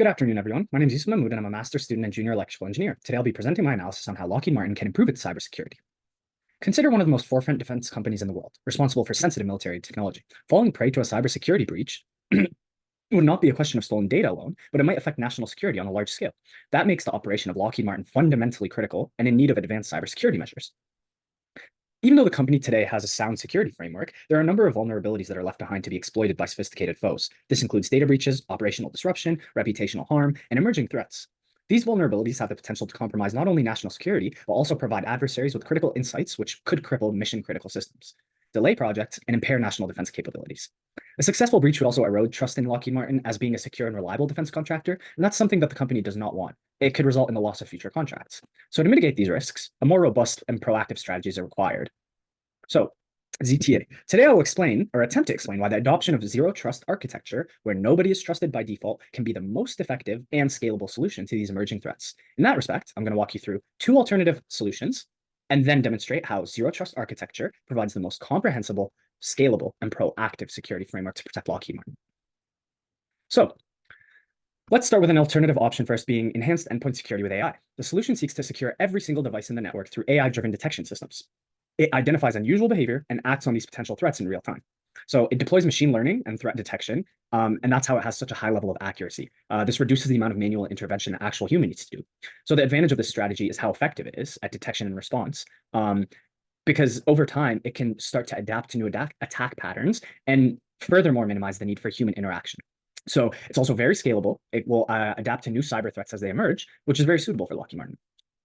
Good afternoon, everyone. My name is Yusuf Mahmood, and I'm a master's student and junior electrical engineer. Today, I'll be presenting my analysis on how Lockheed Martin can improve its cybersecurity. Consider one of the most forefront defense companies in the world, responsible for sensitive military technology. Falling prey to a cybersecurity breach would not be a question of stolen data alone, but it might affect national security on a large scale. That makes the operation of Lockheed Martin fundamentally critical and in need of advanced cybersecurity measures. Even though the company today has a sound security framework, there are a number of vulnerabilities that are left behind to be exploited by sophisticated foes. This includes data breaches, operational disruption, reputational harm, and emerging threats. These vulnerabilities have the potential to compromise not only national security, but also provide adversaries with critical insights which could cripple mission-critical systems, delay projects, and impair national defense capabilities. A successful breach would also erode trust in Lockheed Martin as being a secure and reliable defense contractor, and that's something that the company does not want. It could result in the loss of future contracts. So to mitigate these risks, a more robust and proactive strategies are required. So, ZTA. Today I will explain, or attempt to explain, why the adoption of zero trust architecture, where nobody is trusted by default, can be the most effective and scalable solution to these emerging threats. In that respect, I'm going to walk you through two alternative solutions, and then demonstrate how zero trust architecture provides the most comprehensible, scalable, and proactive security framework to protect Lockheed Martin. So, let's start with an alternative option first, being enhanced endpoint security with AI. The solution seeks to secure every single device in the network through AI-driven detection systems. It identifies unusual behavior and acts on these potential threats in real time. So it deploys machine learning and threat detection, and that's how it has such a high level of accuracy. This reduces the amount of manual intervention that actual human needs to do. So the advantage of this strategy is how effective it is at detection and response, because over time, it can start to adapt to new attack patterns and furthermore minimize the need for human interaction. So it's also very scalable. It will adapt to new cyber threats as they emerge, which is very suitable for Lockheed Martin.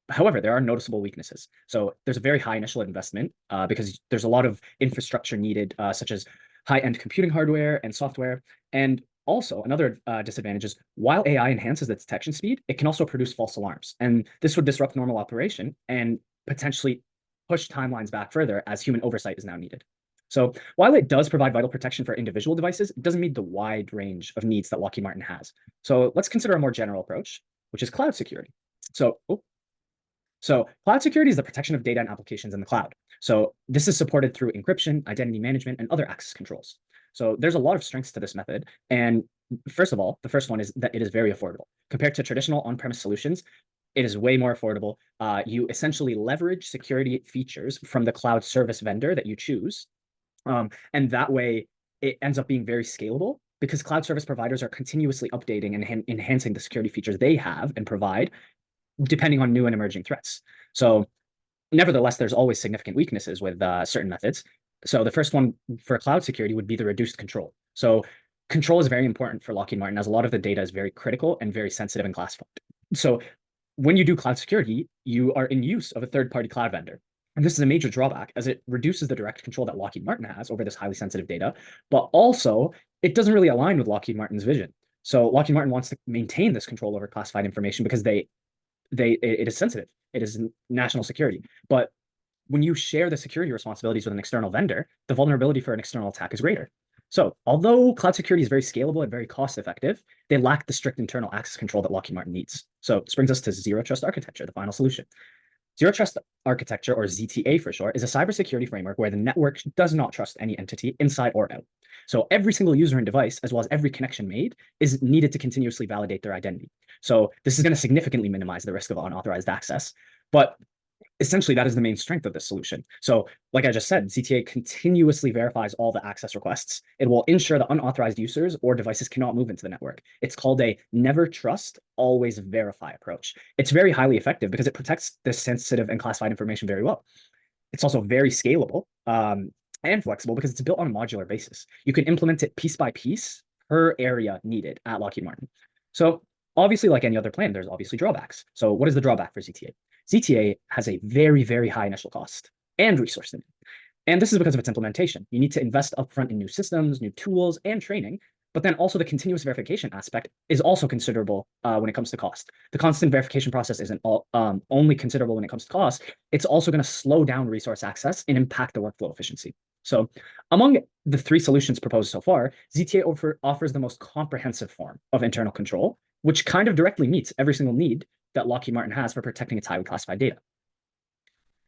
However, there are noticeable weaknesses. So there's a very high initial investment because there's a lot of infrastructure needed, such as high-end computing hardware and software. And also another disadvantage is while AI enhances the detection speed, it can also produce false alarms. And this would disrupt normal operation and potentially push timelines back further as human oversight is now needed. So while it does provide vital protection for individual devices, it doesn't meet the wide range of needs that Lockheed Martin has. So let's consider a more general approach, which is cloud security. So cloud security is the protection of data and applications in the cloud. So this is supported through encryption, identity management, and other access controls. So there's a lot of strengths to this method. And first of all, the first one is that it is very affordable. Compared to traditional on-premise solutions, it is way more affordable. You essentially leverage security features from the cloud service vendor that you choose. And that way, it ends up being very scalable because cloud service providers are continuously updating and enhancing the security features they have and provide, depending on new and emerging threats. So nevertheless, there's always significant weaknesses with certain methods. So the first one for cloud security would be the reduced control. So control is very important for Lockheed Martin as a lot of the data is very critical and very sensitive and classified. So when you do cloud security, you are in use of a third-party cloud vendor. And this is a major drawback as it reduces the direct control that Lockheed Martin has over this highly sensitive data, but also it doesn't really align with Lockheed Martin's vision. So Lockheed Martin wants to maintain this control over classified information because it is sensitive. It is national security. But when you share the security responsibilities with an external vendor, the vulnerability for an external attack is greater. So although cloud security is very scalable and very cost effective, they lack the strict internal access control that Lockheed Martin needs. So this brings us to zero trust architecture, the final solution. Zero trust architecture, or ZTA for short, is a cybersecurity framework where the network does not trust any entity inside or out. So every single user and device, as well as every connection made, is needed to continuously validate their identity. So this is going to significantly minimize the risk of unauthorized access. But essentially, that is the main strength of this solution. So like I just said, ZTA continuously verifies all the access requests. It will ensure that unauthorized users or devices cannot move into the network. It's called a never trust, always verify approach. It's very highly effective because it protects this sensitive and classified information very well. It's also very scalable and flexible because it's built on a modular basis. You can implement it piece by piece per area needed at Lockheed Martin. So obviously, like any other plan, there's obviously drawbacks. So what is the drawback for ZTA? ZTA has a very, very high initial cost and resource limit. And this is because of its implementation. You need to invest upfront in new systems, new tools, and training. But then also the continuous verification aspect is also considerable when it comes to cost. The constant verification process isn't only considerable when it comes to cost. It's also going to slow down resource access and impact the workflow efficiency. So among the three solutions proposed so far, ZTA offers the most comprehensive form of internal control, which kind of directly meets every single need that Lockheed Martin has for protecting its highly classified data.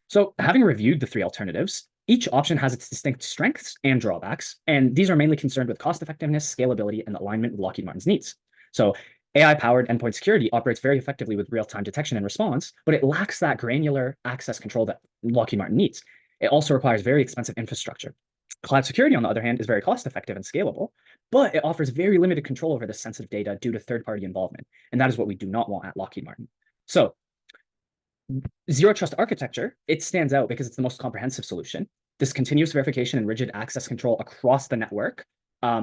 So having reviewed the three alternatives, each option has its distinct strengths and drawbacks, and these are mainly concerned with cost effectiveness, scalability, and alignment with Lockheed Martin's needs. So AI-powered endpoint security operates very effectively with real-time detection and response, but it lacks that granular access control that Lockheed Martin needs. It also requires very expensive infrastructure. Cloud security, on the other hand, is very cost-effective and scalable, but it offers very limited control over this sensitive data due to third-party involvement, and that is what we do not want at Lockheed Martin. So Zero Trust architecture, it stands out because it's the most comprehensive solution. This continuous verification and rigid access control across the network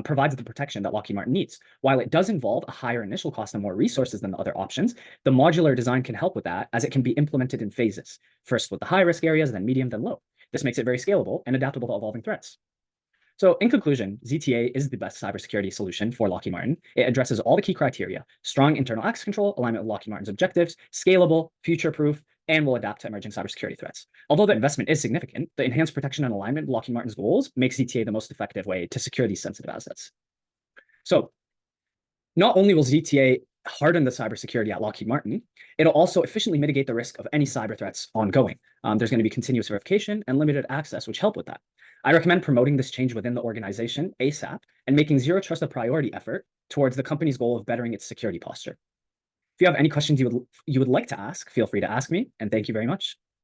provides the protection that Lockheed Martin needs. While it does involve a higher initial cost and more resources than the other options, the modular design can help with that as it can be implemented in phases, first with the high-risk areas, then medium, then low. This makes it very scalable and adaptable to evolving threats. So in conclusion, ZTA is the best cybersecurity solution for Lockheed Martin. It addresses all the key criteria: strong internal access control, alignment with Lockheed Martin's objectives, scalable, future-proof, and will adapt to emerging cybersecurity threats. Although the investment is significant, the enhanced protection and alignment with Lockheed Martin's goals makes ZTA the most effective way to secure these sensitive assets. So not only will ZTA harden the cybersecurity at Lockheed Martin, it'll also efficiently mitigate the risk of any cyber threats ongoing. There's going to be continuous verification and limited access, which help with that. I recommend promoting this change within the organization ASAP and making Zero Trust a priority effort towards the company's goal of bettering its security posture. If you have any questions you would like to ask, feel free to ask me, and thank you very much.